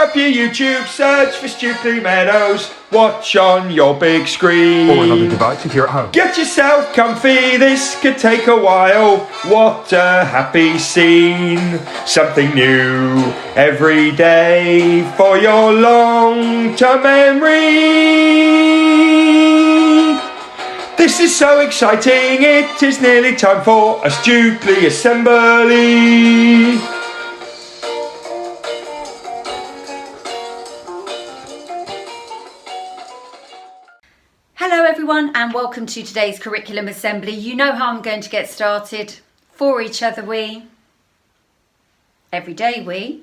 up your YouTube, search for Stukeley Meadows, watch on your big screen. Or another device if you're at home. Get yourself comfy, this could take a while. What a happy scene. Something new every day for your long-term memory. This is so exciting, it is nearly time for a Stukeley assembly. Hello everyone and welcome to today's curriculum assembly. You know how I'm going to get started. For each other we, every day we,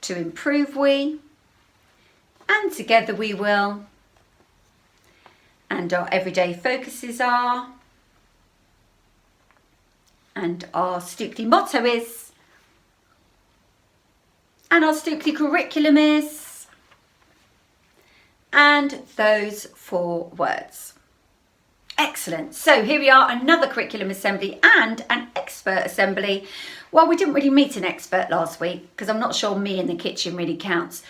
to improve we, and together we will. And our everyday focuses are, and our Stukeley motto is, and our Stukeley curriculum is, and those 4 words. Excellent. So here we are, another curriculum assembly and an expert assembly. Well, we didn't really meet an expert last week because I'm not sure me in the kitchen really counts.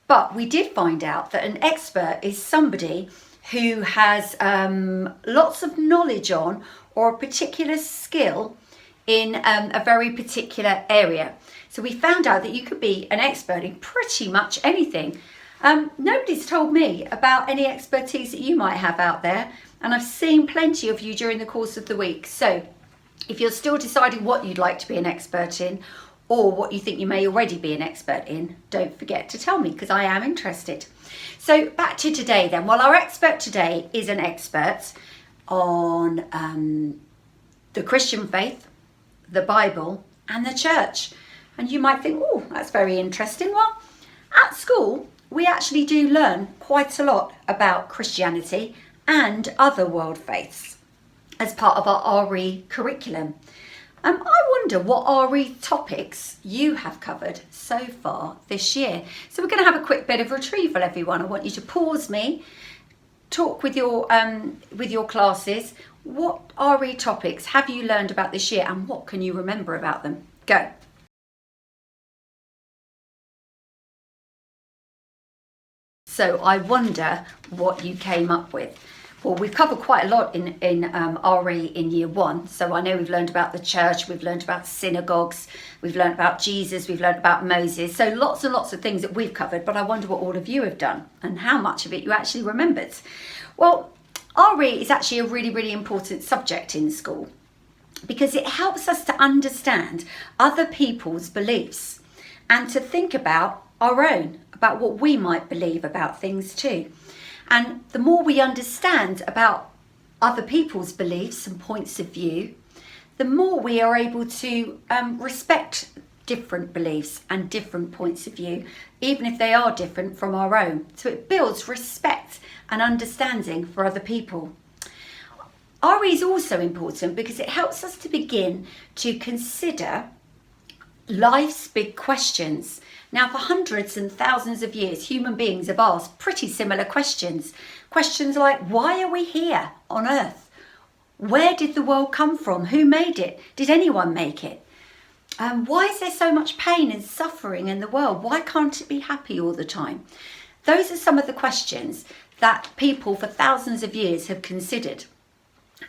But we did find out that an expert is somebody who has lots of knowledge on or a particular skill in a very particular area. So we found out that you could be an expert in pretty much anything. Nobody's told me about any expertise that you might have out there, and I've seen plenty of you during the course of the week. So if you're still deciding what you'd like to be an expert in or what you think you may already be an expert in, don't forget to tell me because I am interested. So back to today then. Well, our expert today is an expert on the Christian faith, the Bible and the church. And you might think, oh, that's very interesting. Well, at school, we actually do learn quite a lot about Christianity and other world faiths as part of our RE curriculum. I wonder what RE topics you have covered so far this year. So we're going to have a quick bit of retrieval, everyone. I want you to pause me, talk with your classes. What RE topics have you learned about this year and what can you remember about them? Go. So I wonder what you came up with. Well, we've covered quite a lot in RE in year 1. So I know we've learned about the church, we've learned about synagogues, we've learned about Jesus, we've learned about Moses. So lots and lots of things that we've covered, but I wonder what all of you have done and how much of it you actually remembered. Well, RE is actually a really, really important subject in school because it helps us to understand other people's beliefs and to think about our own, about what we might believe about things too. And the more we understand about other people's beliefs and points of view, the more we are able to respect different beliefs and different points of view, even if they are different from our own. So it builds respect and understanding for other people. RE is also important because it helps us to begin to consider life's big questions. Now, for hundreds and thousands of years, human beings have asked pretty similar questions. Questions like, why are we here on Earth? Where did the world come from? Who made it? Did anyone make it? Why is there so much pain and suffering in the world? Why can't it be happy all the time? Those are some of the questions that people for thousands of years have considered.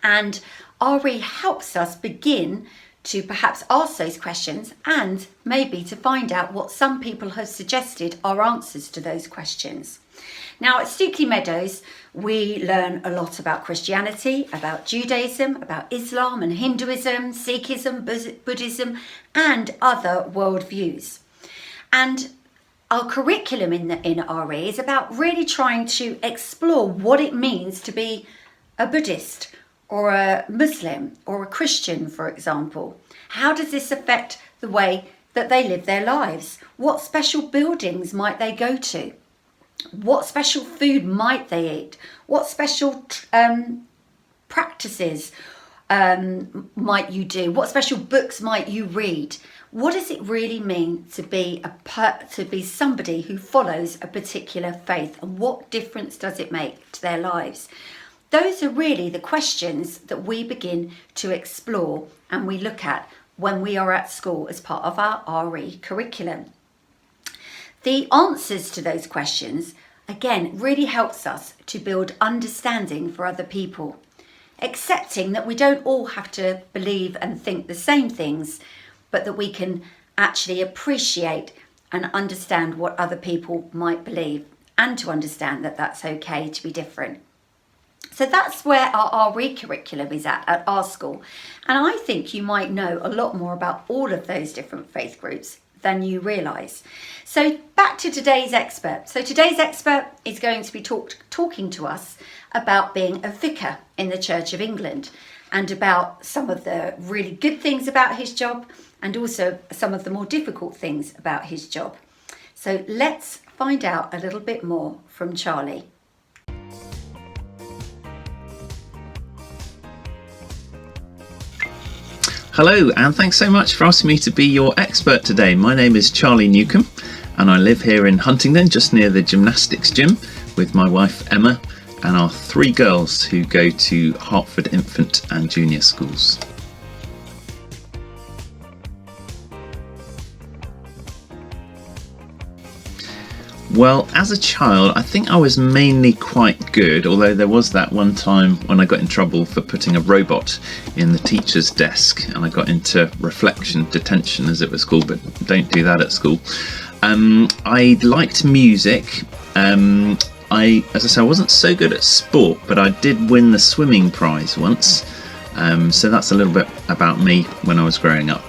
And RE helps us begin to perhaps ask those questions and maybe to find out what some people have suggested are answers to those questions. Now at Stukeley Meadows, we learn a lot about Christianity, about Judaism, about Islam and Hinduism, Sikhism, Buddhism, and other worldviews. And our curriculum in RE is about really trying to explore what it means to be a Buddhist or a Muslim or a Christian, for example. How does this affect the way that they live their lives? What special buildings might they go to? What special food might they eat? What special practices might you do? What special books might you read? What does it really mean to be somebody who follows a particular faith, and what difference does it make to their lives? Those are really the questions that we begin to explore and we look at when we are at school as part of our RE curriculum. The answers to those questions, again, really helps us to build understanding for other people, accepting that we don't all have to believe and think the same things, but that we can actually appreciate and understand what other people might believe, and to understand that that's okay to be different. So that's where our RE curriculum is at our school. And I think you might know a lot more about all of those different faith groups than you realise. So back to today's expert. So today's expert is going to be talking to us about being a vicar in the Church of England, and about some of the really good things about his job, and also some of the more difficult things about his job. So let's find out a little bit more from Charlie. Hello, and thanks so much for asking me to be your expert today. My name is Charlie Newcomb, and I live here in Huntingdon, just near the gymnastics gym, with my wife Emma and our 3 girls who go to Hertford Infant and Junior schools. Well, as a child, I think I was mainly quite good, although there was that one time when I got in trouble for putting a robot in the teacher's desk, and I got into reflection detention, as it was called, but don't do that at school. I liked music. As I say, I wasn't so good at sport, but I did win the swimming prize once. So that's a little bit about me when I was growing up.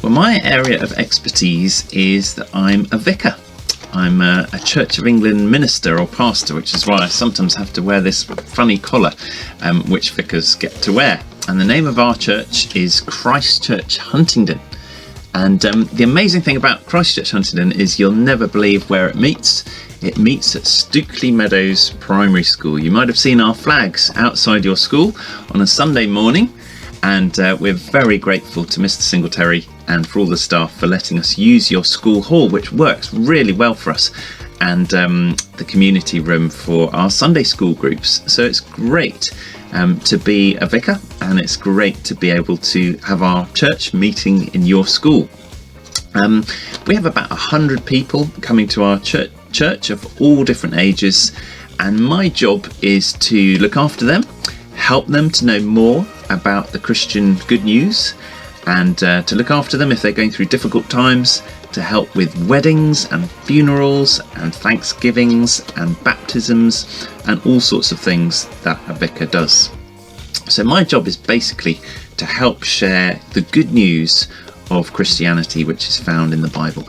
Well, my area of expertise is that I'm a vicar. I'm a Church of England minister or pastor, which is why I sometimes have to wear this funny collar, which vicars get to wear. And the name of our church is Christ Church Huntingdon. And the amazing thing about Christ Church Huntingdon is you'll never believe where it meets. It meets at Stukeley Meadows Primary School. You might have seen our flags outside your school on a Sunday morning. And we're very grateful to Mr. Singletary and for all the staff for letting us use your school hall, which works really well for us, and the community room for our Sunday school groups. So it's great to be a vicar, and it's great to be able to have our church meeting in your school. We have about 100 people coming to our church of all different ages, and my job is to look after them, help them to know more about the Christian good news, and to look after them if they're going through difficult times, to help with weddings and funerals and thanksgivings and baptisms and all sorts of things that a vicar does. So my job is basically to help share the good news of Christianity, which is found in the Bible.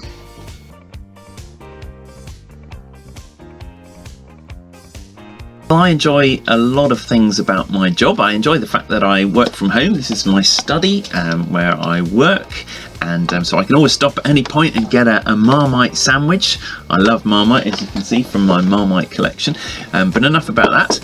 I enjoy a lot of things about my job. I enjoy the fact that I work from home. This is my study where I work, and so I can always stop at any point and get a Marmite sandwich. I love Marmite, as you can see from my Marmite collection, but enough about that.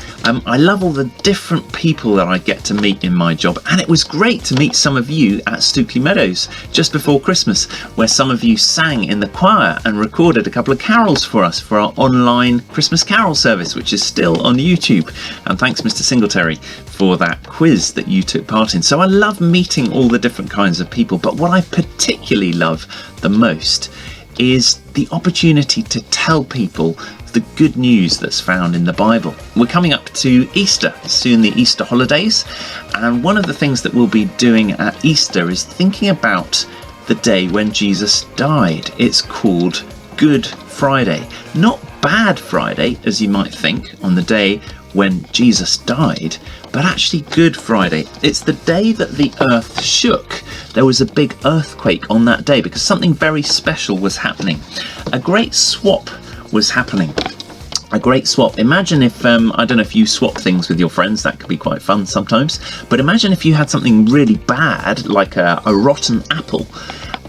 I love all the different people that I get to meet in my job, and it was great to meet some of you at Stukeley Meadows just before Christmas, where some of you sang in the choir and recorded a couple of carols for us for our online Christmas carol service, which is still on YouTube. And thanks, Mr. Singletary, for that quiz that you took part in. So I love meeting all the different kinds of people, but what I particularly love the most is the opportunity to tell people the good news that's found in the Bible. We're coming up to Easter, soon the Easter holidays, and one of the things that we'll be doing at Easter is thinking about the day when Jesus died. It's called Good Friday, not Bad Friday, as you might think, on the day when Jesus died, but actually Good Friday. It's the day that the earth shook. There was a big earthquake on that day because something very special was happening. A great swap was happening. A great swap. Imagine if, I don't know if you swap things with your friends, that could be quite fun sometimes, but imagine if you had something really bad, like a rotten apple,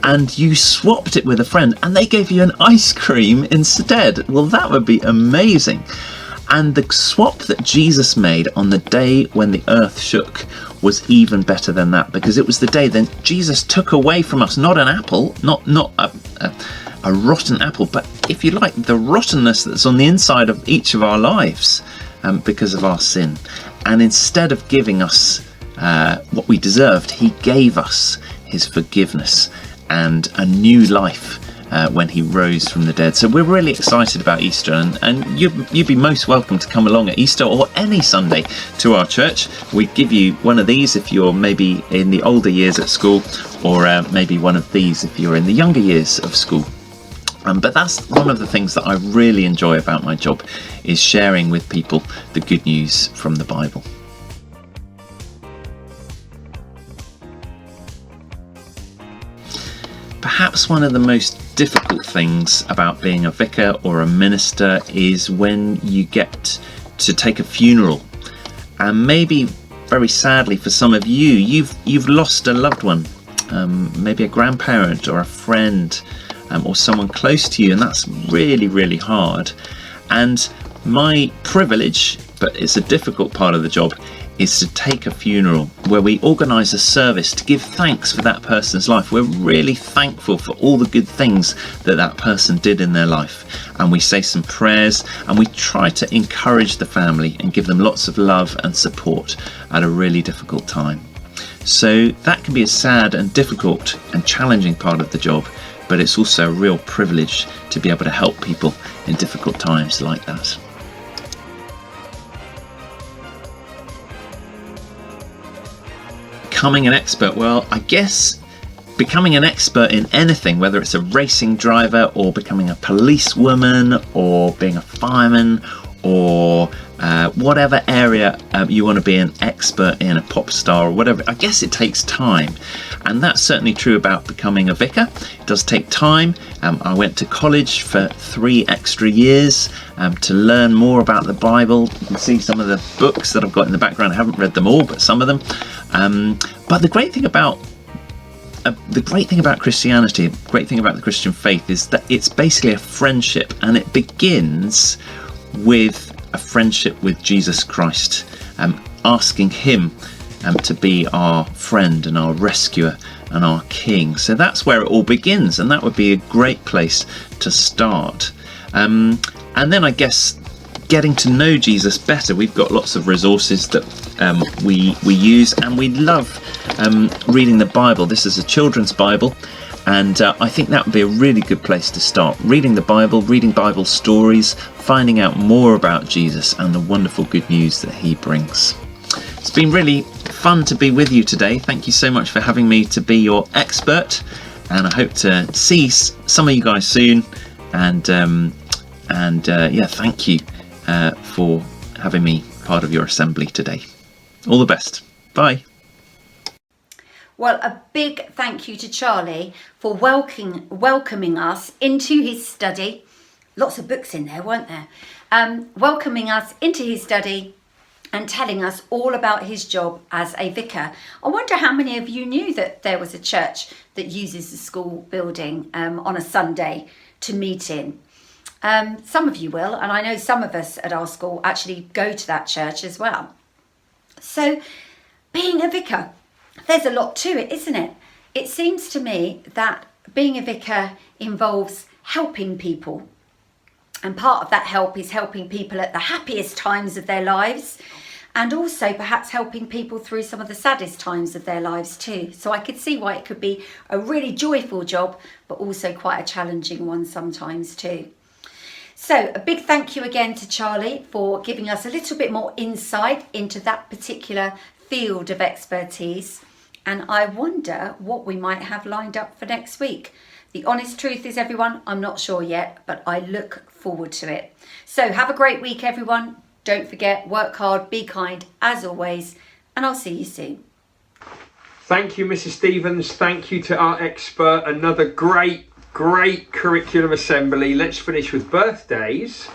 and you swapped it with a friend and they gave you an ice cream instead. Well, that would be amazing. And the swap that Jesus made on the day when the earth shook was even better than that, because it was the day then Jesus took away from us not an apple, not a rotten apple, but if you like, the rottenness that's on the inside of each of our lives because of our sin. And instead of giving us what we deserved. He gave us his forgiveness and a new life when he rose from the dead. So we're really excited about Easter, and you'd be most welcome to come along at Easter or any Sunday to our church. We give you one of these if you're maybe in the older years at school, or maybe one of these if you're in the younger years of school. But that's one of the things that I really enjoy about my job, is sharing with people the good news from the Bible. Perhaps one of the most difficult things about being a vicar or a minister is when you get to take a funeral. And maybe very sadly for some of you, you've lost a loved one, maybe a grandparent or a friend, or someone close to you, and that's really, really hard. And my privilege, but it's a difficult part of the job, is to take a funeral where we organise a service to give thanks for that person's life. We're really thankful for all the good things that that person did in their life, and we say some prayers, and we try to encourage the family and give them lots of love and support at a really difficult time. So that can be a sad and difficult and challenging part of the job, but it's also a real privilege to be able to help people in difficult times like that. Becoming an expert, well, I guess becoming an expert in anything, whether it's a racing driver or becoming a policewoman or being a fireman or whatever area you want to be an expert in, a pop star or whatever, I guess it takes time. And that's certainly true about becoming a vicar. It does take time. I went to college for 3 extra years to learn more about the Bible. You can see some of the books that I've got in the background. I haven't read them all, but some of them. But the great thing about Christianity, the great thing about the Christian faith, is that it's basically a friendship, and it begins with a friendship with Jesus Christ, asking him to be our friend and our rescuer and our king. So that's where it all begins, and that would be a great place to start. And then I guess getting to know Jesus better. We've got lots of resources that we use, and we love reading the Bible. This is a children's Bible, and I think that would be a really good place to start. Reading the Bible, reading Bible stories, finding out more about Jesus and the wonderful good news that he brings. It's been really fun to be with you today. Thank you so much for having me to be your expert, and I hope to see some of you guys soon. And thank you for having me part of your assembly today. All the best. Bye. Well, a big thank you to Charlie for welcoming us into his study. Lots of books in there, weren't there? Welcoming us into his study and telling us all about his job as a vicar. I wonder how many of you knew that there was a church that uses the school building on a Sunday to meet in. Some of you will, and I know some of us at our school actually go to that church as well. So, being a vicar, there's a lot to it, isn't it? It seems to me that being a vicar involves helping people. And part of that help is helping people at the happiest times of their lives, and also perhaps helping people through some of the saddest times of their lives too. So I could see why it could be a really joyful job, but also quite a challenging one sometimes too. So a big thank you again to Charlie for giving us a little bit more insight into that particular field of expertise. And I wonder what we might have lined up for next week. The honest truth is, everyone, I'm not sure yet, but I look forward to it. So have a great week, everyone. Don't forget, work hard, be kind, as always, and I'll see you soon. Thank you, Mrs. Stevens. Thank you to our expert. Another great curriculum assembly. Let's finish with birthdays.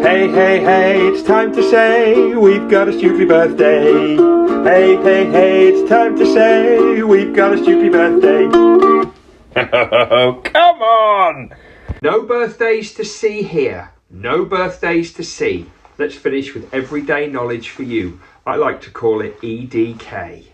Hey, hey, hey, it's time to say we've got a Stukeley birthday. Hey, hey, hey, it's time to say we've got a Stukeley birthday. Oh, come on! No birthdays to see here. No birthdays to see. Let's finish with everyday knowledge for you. I like to call it EDK.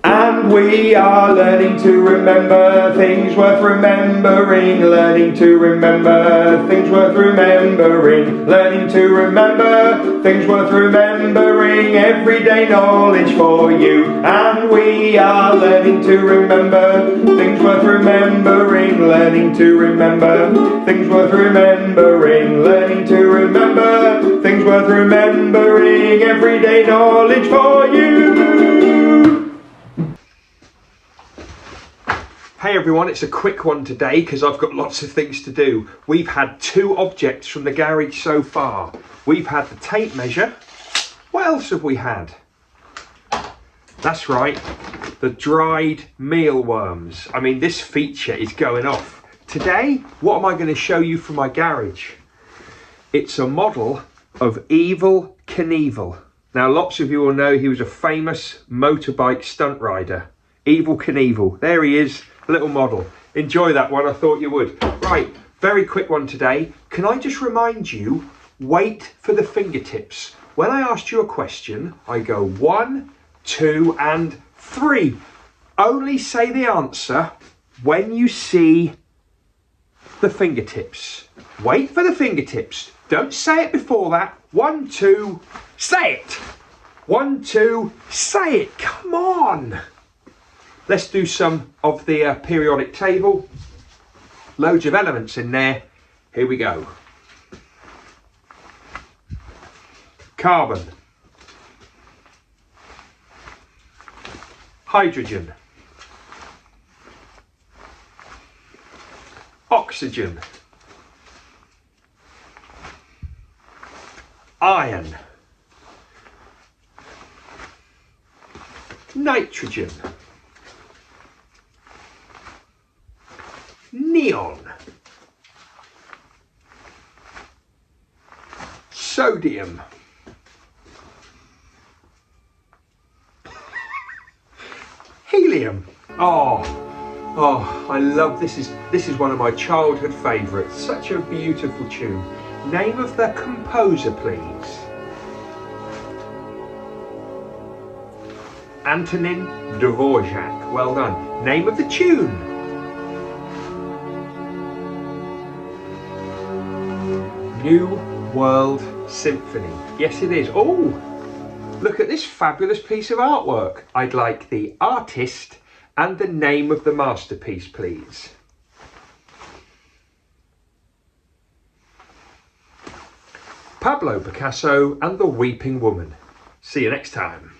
And And we are learning to remember things worth remembering, learning to remember things worth remembering, learning to remember things worth remembering, everyday knowledge for you. And we are learning to remember things worth remembering, learning to remember things worth remembering, learning to remember things worth remembering, everyday knowledge for you. Hey everyone, it's a quick one today because I've got lots of things to do. We've had 2 objects from the garage so far. We've had the tape measure. What else have we had? That's right, the dried mealworms. I mean, this feature is going off. Today, what am I going to show you from my garage? It's a model of Evel Knievel. Now, lots of you will know he was a famous motorbike stunt rider. Evel Knievel, there he is, little model. Enjoy that one, I thought you would. Right, very quick one today. Can I just remind you, wait for the fingertips. When I asked you a question, I go 1, 2 and 3. Only say the answer when you see the fingertips. Wait for the fingertips. Don't say it before that. 1, 2, say it. 1, 2, say it. Come on. Let's do some of the periodic table. Loads of elements in there. Here we go. Carbon. Hydrogen. Oxygen. Iron. Nitrogen. Neon. Sodium. Helium. Oh, I love this. This is one of my childhood favourites. Such a beautiful tune. Name of the composer, please. Antonin Dvorak. Well done. Name of the tune. New World Symphony. Yes, it is. Oh, look at this fabulous piece of artwork. I'd like the artist and the name of the masterpiece, please. Pablo Picasso and the Weeping Woman. See you next time.